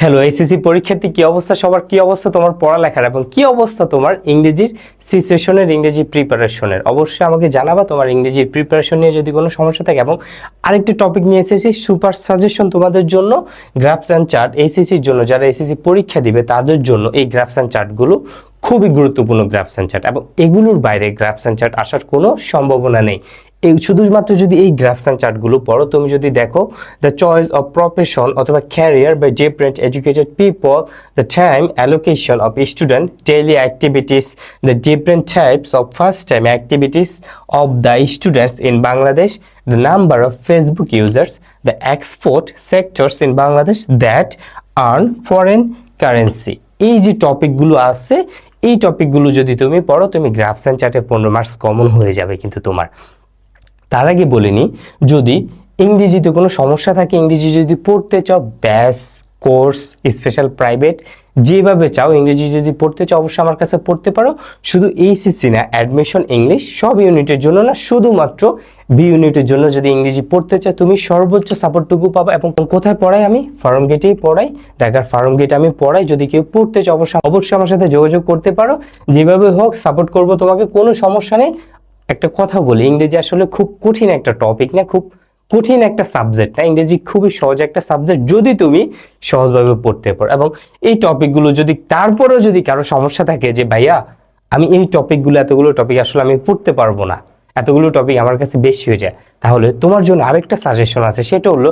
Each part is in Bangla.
হ্যালো এসএসসি পরীক্ষার্থী, কি অবস্থা সবার? কি অবস্থা তোমার পড়ালেখার এবং কি অবস্থা তোমার ইংরেজির সিচুয়েশনের, ইংরেজি প্রিপারেশনের? অবশ্যই আমাকে জানাবা তোমার ইংরেজির প্রিপারেশন নিয়ে যদি কোনো সমস্যা থাকে। এবং আরেকটি টপিক নিয়ে এসেছি, সুপার সাজেশন তোমাদের জন্য, গ্রাফস অ্যান্ড চার্ট। এসএসসির জন্য যারা এসএসসি পরীক্ষা দিবে তাদের জন্য এই গ্রাফস অ্যান্ড চার্টগুলো খুবই গুরুত্বপূর্ণ। গ্রাফস অ্যান্ড চার্ট এবং এগুলোর বাইরে গ্রাফস অ্যান্ড চার্ট আসার কোনো সম্ভাবনা নেই। এই শুধুমাত্র যদি এই গ্রাফস অ্যান্ড চার্টগুলো পড়ো, তুমি যদি দেখো দ্য চয়েস অফ প্রফেশন অথবা career by different educated people, the time allocation of student, daily activities, the different types of first time activities of the students in Bangladesh, the number of Facebook users, the export sectors in Bangladesh that earn foreign currency. এই যে টপিকগুলো আছে, এই টপিকগুলো যদি তুমি পড়ো, তুমি গ্রাফস অ্যান্ড চার্টে 15 মার্কস কমন হয়ে যাবে কিন্তু তোমার। তার আগে বলিনি, যদি ইংরেজিতে কোনো সমস্যা থাকে, ইংরেজি যদি পড়তে চাও, ব্যাস কোর্স, স্পেশাল প্রাইভেট, যেভাবে চাও ইংরেজি যদি পড়তে চাও অবশ্যই আমার কাছে পড়তে পারো। শুধু এইচএসসি না, অ্যাডমিশন ইংলিশ সব ইউনিটের জন্য না, শুধুমাত্র বি ইউনিটের জন্য যদি ইংরেজি পড়তে চাও তুমি সর্বোচ্চ সাপোর্টটুকু পাবা। এবং কোথায় পড়াই আমি? ফার্ম গেটেই পড়াই, ঢাকার ফার্ম গেটে আমি পড়াই। যদি কেউ পড়তে চাও অবশ্যই আমার সাথে যোগাযোগ করতে পারো। যেভাবে হোক সাপোর্ট করবো তোমাকে, কোনো সমস্যা নেই। একটা কথা বলি, ইংরেজি আসলে খুব কঠিন একটা টপিক না, খুব কঠিন একটা সাবজেক্ট না। ইংরেজি খুবই সহজ একটা সাবজেক্ট যদি তুমি সহজভাবে পড়তে পারো। এবং এই টপিকগুলো যদি তারপরেও যদি কারো সমস্যা থাকে যে ভাইয়া আমি এই টপিকগুলো, এতগুলো টপিক আসলে আমি পড়তে পারবো না, এতগুলো টপিক আমার কাছে বেশি হয়ে যায়, তাহলে তোমার জন্য আরেকটা সাজেশন আছে। সেটা হলো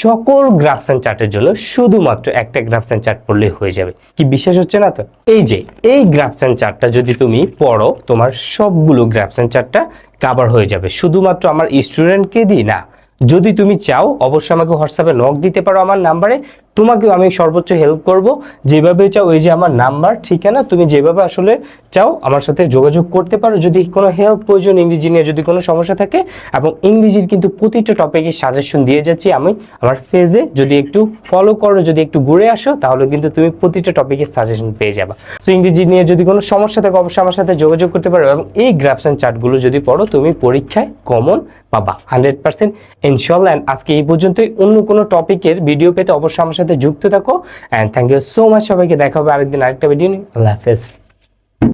সকল গ্রাফস অ্যান্ড চার্টের জন্য শুধুমাত্র একটা গ্রাফস অ্যান্ড চার্ট পড়লেই হয়ে যাবে। কি বিশ্বাস হচ্ছে না তো? এই যে এই গ্রাফস অ্যান্ড চার্টটা যদি তুমি পড়ো, তোমার সবগুলো গ্রাফস অ্যান্ড চার্টটা কভার হয়ে যাবে। শুধুমাত্র আমার স্টুডেন্টকে দিই না, যদি তুমি চাও অবশ্যই আমাকে হোয়াটসঅ্যাপে নক দিতে পারো আমার নাম্বারে, তোমাকেও আমি সর্বোচ্চ হেল্প করব। যেভাবে চাও, ওই যে আমার নাম্বার, ঠিকানা, তুমি যেভাবে আসলে চাও আমার সাথে যোগাযোগ করতে পারো যদি কোনো হেল্প প্রয়োজন, ইংরেজি নিয়ে যদি কোনো সমস্যা থাকে। এবং ইংরেজির কিন্তু প্রতিটা টপিকের সাজেশন দিয়ে যাচ্ছি আমি আমার পেজে, যদি একটু ফলো করো, যদি একটু ঘুরে আসো, তাহলে কিন্তু তুমি প্রতিটা টপিকের সাজেশন পেয়ে যাবে। সো ইংরেজি নিয়ে যদি কোনো সমস্যা থাকে অবশ্যই আমার সাথে যোগাযোগ করতে পারো। এবং এই গ্রাফস অ্যান্ড চার্টগুলো যদি পড়ো, তুমি পরীক্ষায় কমন পাবা 100% ইনশাআল্লাহ। আজকে এই পর্যন্তই। অন্য কোনো টপিকের ভিডিও পেতে অবশ্যই আমার সাথে যুক্ত থাকো। And thank you so much. সবাইকে দেখা হবে আরেকদিন আরেকটা ভিডিও নিয়ে। আল্লাহ হাফেজ।